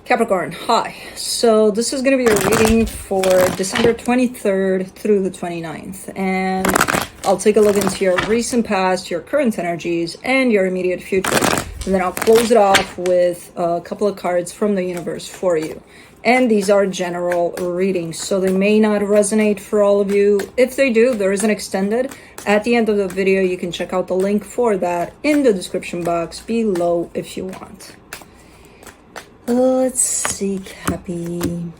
Capricorn, hi. So this is going to be a reading for December 23rd through the 29th. And I'll take a look into your recent past, your current energies, and your immediate future. And then I'll close it off with a couple of cards from the universe for you. And these are general readings, so they may not resonate for all of you. If they do, there is an extended. At the end of the video, you can check out the link for that in the description box below if you want. Let's see, Cappy.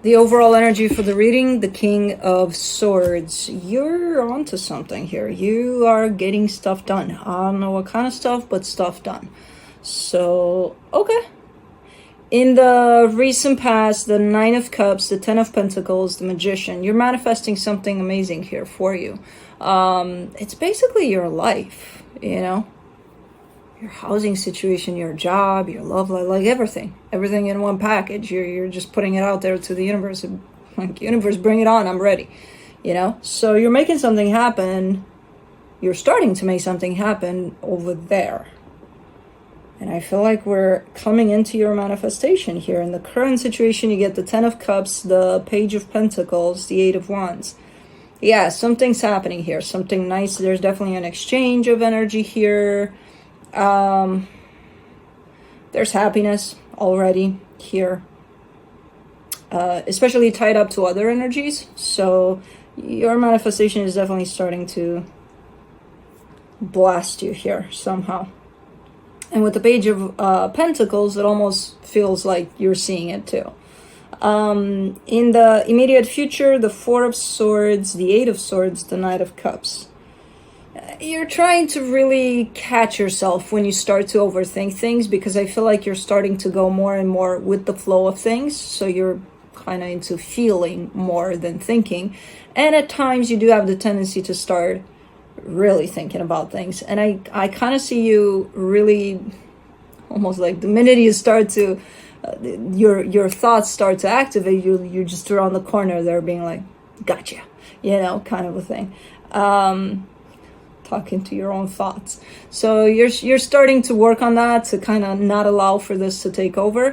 The overall energy for the reading, the King of Swords. You're onto something here. You are getting stuff done. I don't know what kind of stuff, but stuff done. So, okay. In the recent past, the Nine of Cups, the Ten of Pentacles, the Magician, you're manifesting something amazing here for you. It's basically your life, you know, your housing situation, your job, your love life, like everything in one package. You're just putting it out there to the universe. Like, universe, bring it on. I'm ready, you know? So you're making something happen. You're starting to make something happen over there. And I feel like we're coming into your manifestation here. In the current situation, you get the Ten of Cups, the Page of Pentacles, the Eight of Wands. Yeah, something's happening here. Something nice. There's definitely an exchange of energy here. There's happiness already here. Especially tied up to other energies. So your manifestation is definitely starting to blast you here somehow. And with the Page of Pentacles, it almost feels like you're seeing it too. In the immediate future, the Four of Swords, the Eight of Swords, the Knight of Cups. You're trying to really catch yourself when you start to overthink things, because I feel like you're starting to go more and more with the flow of things. So you're kind of into feeling more than thinking. And at times you do have the tendency to start really thinking about things. And I kind of see you really almost like the minute you start to your thoughts start to activate, you just around the corner there being like, gotcha, you know, kind of a thing. Talking to your own thoughts. So you're starting to work on that to kind of not allow for this to take over,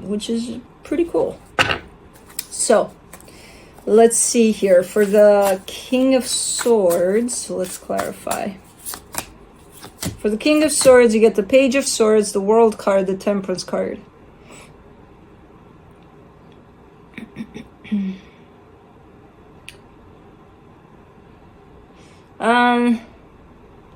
which is pretty cool. So let's see here for the King of Swords. Let's clarify. For the King of Swords, you get the Page of Swords, the World card, the Temperance card.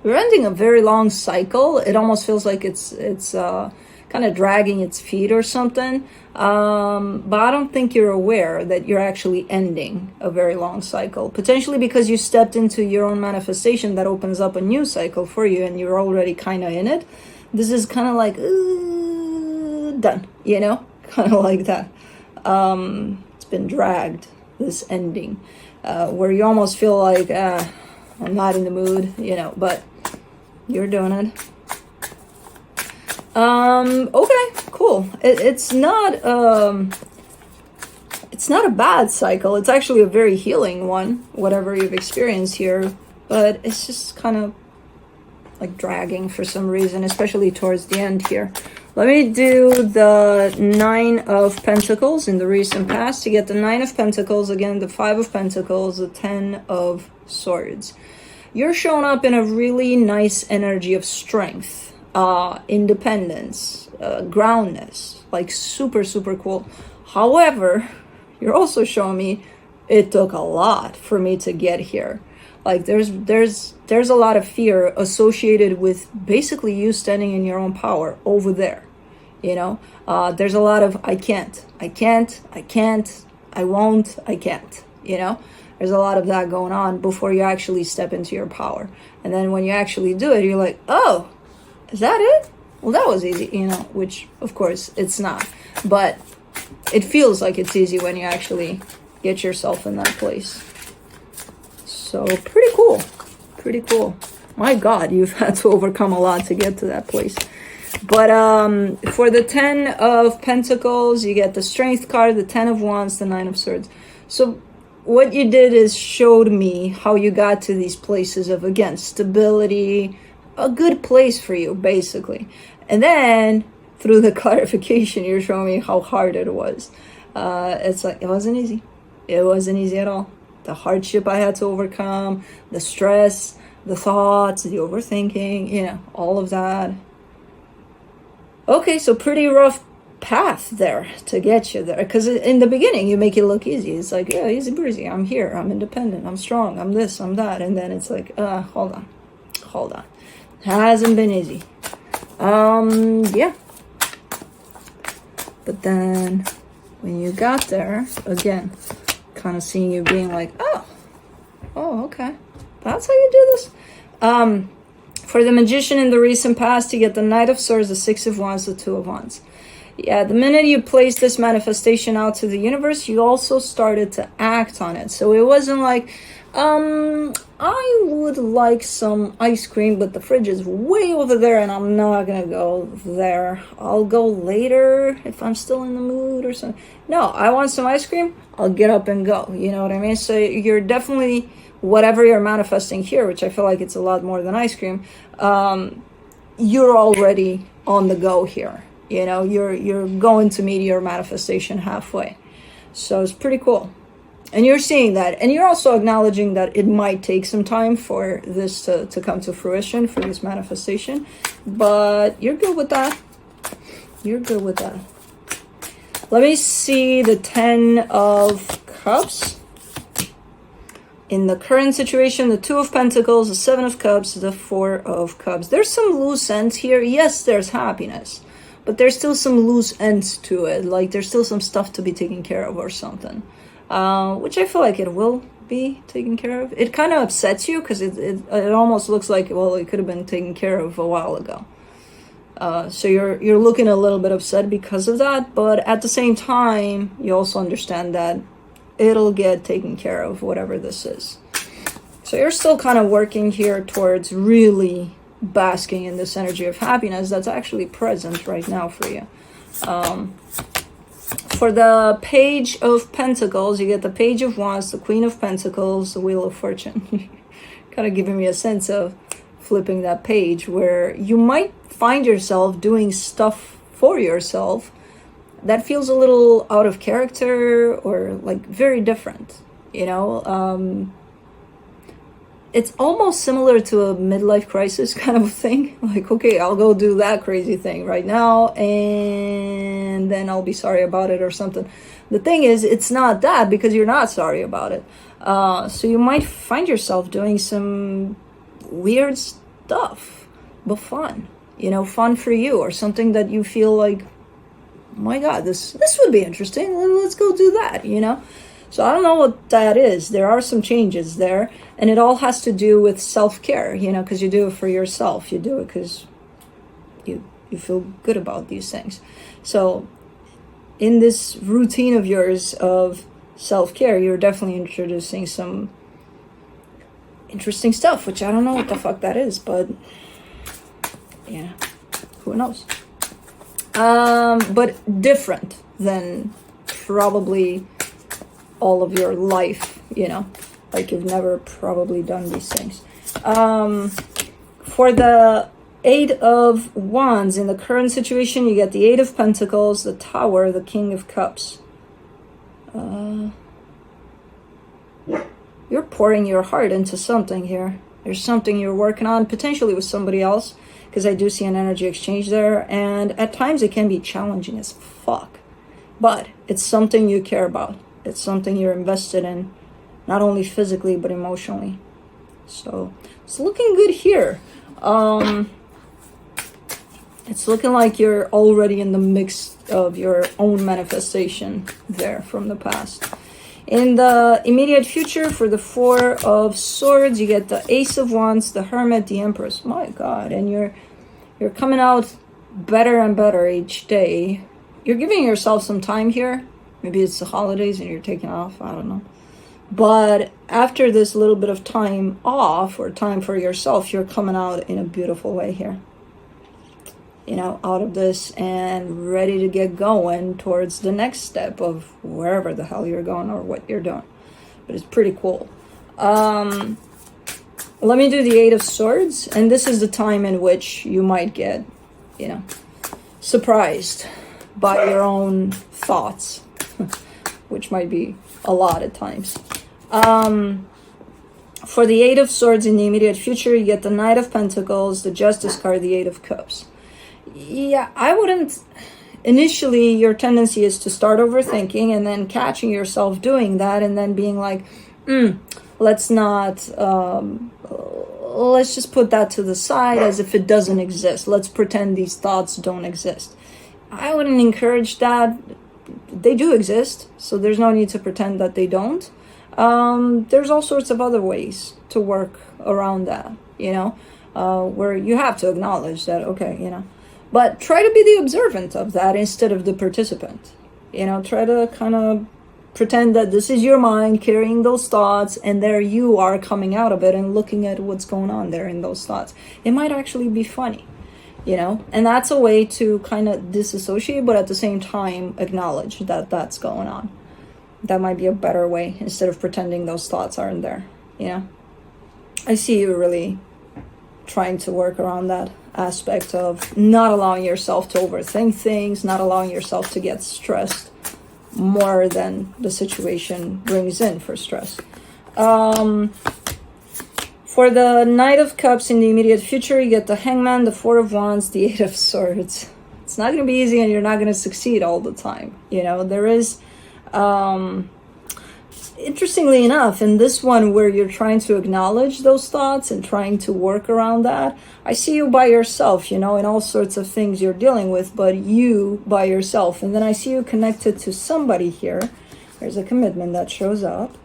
We're ending a very long cycle. It almost feels like it's kind of dragging its feet or something. But I don't think you're aware that you're actually ending a very long cycle. Potentially because you stepped into your own manifestation that opens up a new cycle for you and you're already kind of in it. This is kind of like, done, you know? Kind of like that. It's been dragged, this ending, where you almost feel like, I'm not in the mood, you know, but you're doing it. Okay, cool. It's not a bad cycle. It's actually a very healing one, whatever you've experienced here, but it's just kind of like dragging for some reason, especially towards the end here. Let me do the Nine of Pentacles in the recent past. You get the Nine of Pentacles, again, the Five of Pentacles, the Ten of Swords. You're showing up in a really nice energy of strength, independence, groundness, like super, super cool. However, you're also showing me it took a lot for me to get here. Like there's a lot of fear associated with basically you standing in your own power over there, you know. There's a lot of I can't, I won't, I can't, you know. There's a lot of that going on before you actually step into your power. And then when you actually do it, you're like, oh, is that it? Well, that was easy, you know, which of course it's not. But it feels like it's easy when you actually get yourself in that place. So pretty cool. Pretty cool. My God, you've had to overcome a lot to get to that place. But for the Ten of Pentacles, you get the Strength card, the Ten of Wands, the Nine of Swords. So what you did is showed me how you got to these places of, again, stability, a good place for you, basically. And then through the clarification, you're showing me how hard it was. It's like, it wasn't easy. It wasn't easy at all. The hardship I had to overcome, the stress, the thoughts, the overthinking, you know, all of that. Okay, so pretty rough path there to get you there, because in the beginning you make it look easy. It's like, yeah, easy breezy, I'm here, I'm independent, I'm strong, I'm this, I'm that. And then it's like, hold on, hasn't been easy. Yeah, but then when you got there, again, kind of seeing you being like, oh, okay, that's how you do this. For the Magician in the recent past, you get the Knight of Swords, the Six of Wands, the Two of Wands. Yeah, the minute you place this manifestation out to the universe, you also started to act on it. So it wasn't like, I would like some ice cream, but the fridge is way over there and I'm not gonna go there. I'll go later if I'm still in the mood or something. No, I want some ice cream, I'll get up and go. You know what I mean? So you're definitely, whatever you're manifesting here, which I feel like it's a lot more than ice cream, you're already on the go here. You know, you're going to meet your manifestation halfway. So it's pretty cool. And you're seeing that. And you're also acknowledging that it might take some time for this to come to fruition, for this manifestation. But you're good with that. You're good with that. Let me see the 10 of Cups. In the current situation, the Two of Pentacles, the Seven of Cups, the Four of Cups. There's some loose ends here. Yes, there's happiness. But there's still some loose ends to it. Like there's still some stuff to be taken care of or something. Which I feel like it will be taken care of. It kind of upsets you because it almost looks like, well, it could have been taken care of a while ago. So you're looking a little bit upset because of that. But at the same time, you also understand that it'll get taken care of, whatever this is. So you're still kind of working here towards really basking in this energy of happiness that's actually present right now for you. For the Page of Pentacles, you get the Page of Wands, the Queen of Pentacles, the Wheel of Fortune. Kind of giving me a sense of flipping that page where you might find yourself doing stuff for yourself that feels a little out of character or like very different, you know. It's almost similar to a midlife crisis kind of thing. Like, okay, I'll go do that crazy thing right now and then I'll be sorry about it or something. The thing is, it's not that because you're not sorry about it. So you might find yourself doing some weird stuff, but fun, you know, fun for you, or something that you feel like, oh my God, this would be interesting. Let's go do that, you know? So I don't know what that is. There are some changes there, and it all has to do with self-care, you know, because you do it for yourself. You do it because you feel good about these things. So in this routine of yours of self-care, you're definitely introducing some interesting stuff, which I don't know what the fuck that is, but yeah, who knows? But different than probably all of your life, you know, like you've never probably done these things. For the Eight of Wands, in the current situation, you get the Eight of Pentacles, the Tower, the King of Cups. You're pouring your heart into something here. There's something you're working on, potentially with somebody else, because I do see an energy exchange there, and at times it can be challenging as fuck. But it's something you care about. It's something you're invested in, not only physically, but emotionally. So it's looking good here. It's looking like you're already in the mix of your own manifestation there from the past. In the immediate future, for the Four of Swords, you get the Ace of Wands, the Hermit, the Empress. My God, and you're coming out better and better each day. You're giving yourself some time here. Maybe it's the holidays and you're taking off. I don't know. But after this little bit of time off or time for yourself, you're coming out in a beautiful way here. You know, out of this and ready to get going towards the next step of wherever the hell you're going or what you're doing. but it's pretty cool. Let me do the Eight of Swords, and this is the time in which you might get, you know, surprised by your own thoughts, which might be a lot at times. For the Eight of Swords in the immediate future, you get the Knight of Pentacles, the Justice card, the Eight of Cups. Yeah, I wouldn't... Initially, your tendency is to start overthinking and then catching yourself doing that and then being like, let's not... let's just put that to the side as if it doesn't exist. Let's pretend these thoughts don't exist. I wouldn't encourage that. They do exist, so there's no need to pretend that they don't. There's all sorts of other ways to work around that, you know, where you have to acknowledge that, okay, you know, but try to be the observant of that instead of the participant, you know, try to kind of pretend that this is your mind carrying those thoughts and there you are coming out of it and looking at what's going on there in those thoughts. It might actually be funny, you know, and that's a way to kind of disassociate, but at the same time acknowledge that that's going on. That might be a better way instead of pretending those thoughts aren't there, you know. I see you really trying to work around that aspect of not allowing yourself to overthink things, not allowing yourself to get stressed more than the situation brings in for stress. For the Knight of Cups in the immediate future, you get the Hangman, the Four of Wands, the Eight of Swords. It's not going to be easy and you're not going to succeed all the time. You know, there is, interestingly enough, in this one where you're trying to acknowledge those thoughts and trying to work around that, I see you by yourself, you know, in all sorts of things you're dealing with, but you by yourself. And then I see you connected to somebody here. There's a commitment that shows up.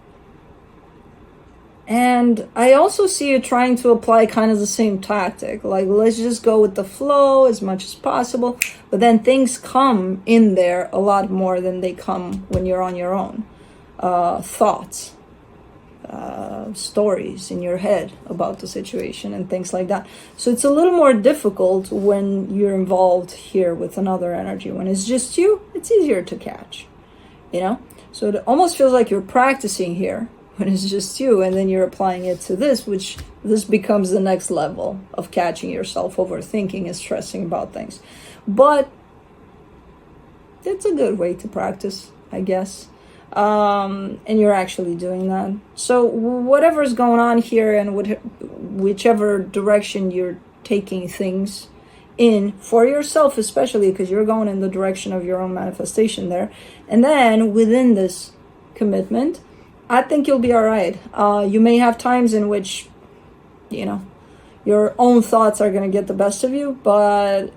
And I also see you trying to apply kind of the same tactic, like let's just go with the flow as much as possible, but then things come in there a lot more than they come when you're on your own. Thoughts, stories in your head about the situation and things like that. So it's a little more difficult when you're involved here with another energy. When it's just you, it's easier to catch, you know? So it almost feels like you're practicing here when it's just you, and then you're applying it to this, which this becomes the next level of catching yourself overthinking and stressing about things. But it's a good way to practice, I guess. And you're actually doing that. So whatever's going on here and whichever direction you're taking things in for yourself, especially because you're going in the direction of your own manifestation there. And then within this commitment, I think you'll be all right. You may have times in which, you know, your own thoughts are going to get the best of you, but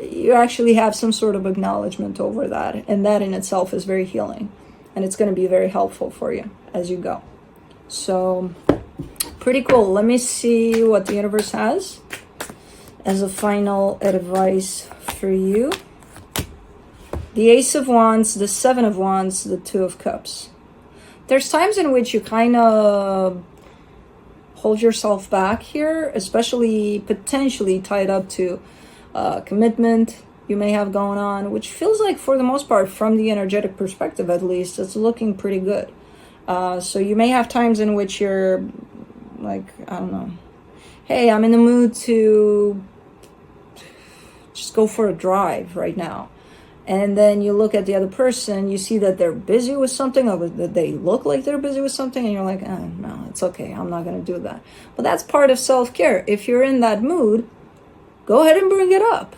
you actually have some sort of acknowledgement over that. And that in itself is very healing. And it's going to be very helpful for you as you go. So, pretty cool. Let me see what the universe has as a final advice for you. The Ace of Wands, the Seven of Wands, the Two of Cups. There's times in which you kind of hold yourself back here, especially potentially tied up to commitment you may have going on, which feels like for the most part, from the energetic perspective at least, it's looking pretty good. So you may have times in which you're like, I don't know, hey, I'm in the mood to just go for a drive right now. And then you look at the other person, you see that they're busy with something, or that they look like they're busy with something, and you're like, oh, no, it's okay, I'm not going to do that. But that's part of self-care. If you're in that mood, go ahead and bring it up.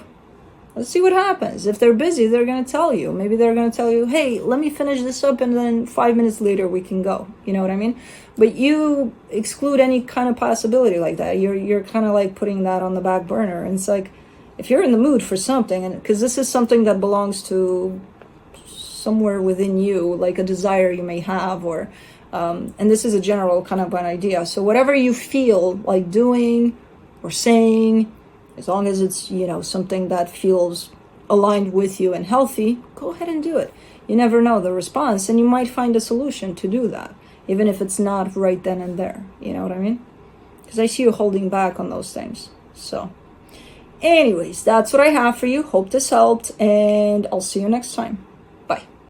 Let's see what happens. If they're busy, they're going to tell you. Maybe they're going to tell you, hey, let me finish this up, and then 5 minutes later we can go. You know what I mean? But you exclude any kind of possibility like that. You're kind of like putting that on the back burner. And it's like, if you're in the mood for something, and because this is something that belongs to somewhere within you, like a desire you may have, or and this is a general kind of an idea. So whatever you feel like doing or saying, as long as it's, you know, something that feels aligned with you and healthy, go ahead and do it. You never know the response, and you might find a solution to do that, even if it's not right then and there. You know what I mean? Because I see you holding back on those things. So anyways, that's what I have for you. Hope this helped, and I'll see you next time.